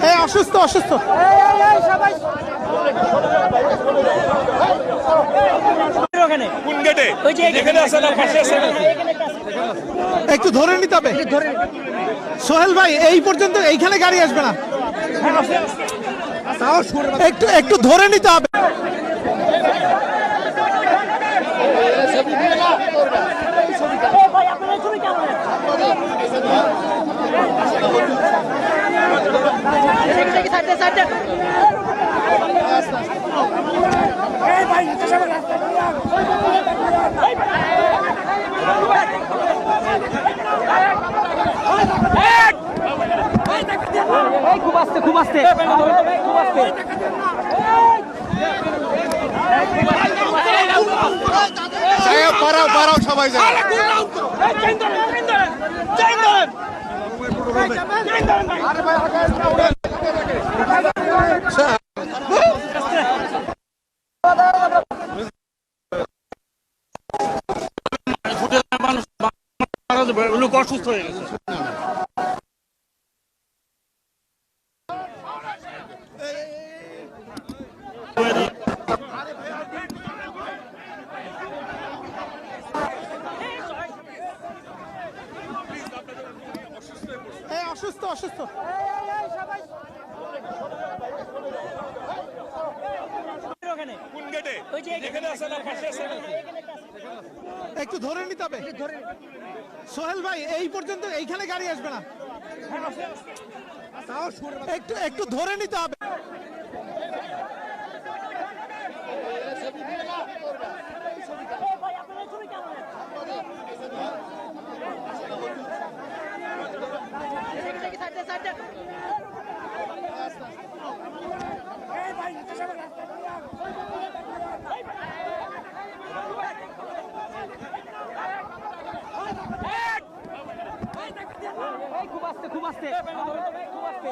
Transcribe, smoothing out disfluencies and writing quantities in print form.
হ্যাঁ অসুস্থ অসুস্থ। একটু ধরে নিতে হবে সোহেল ভাই, এই পর্যন্ত এইখানে গাড়ি আসবে না, একটু একটু ধরে নিতে হবে। খুব আস্তে খুব আস্তে খুব আস্তে। পারাও পারাও সবাই যায়। লোক অসুস্থ হয়ে গেছে। হ্যাঁ অসুস্থ অসুস্থ। একটু ধরে নিতে হবে সোহেল ভাই, এই পর্যন্ত এইখানে গাড়ি আসবে না, একটু একটু ধরে নিতে হবে। খুব আস্তে খুব আস্তে খুব আস্তে।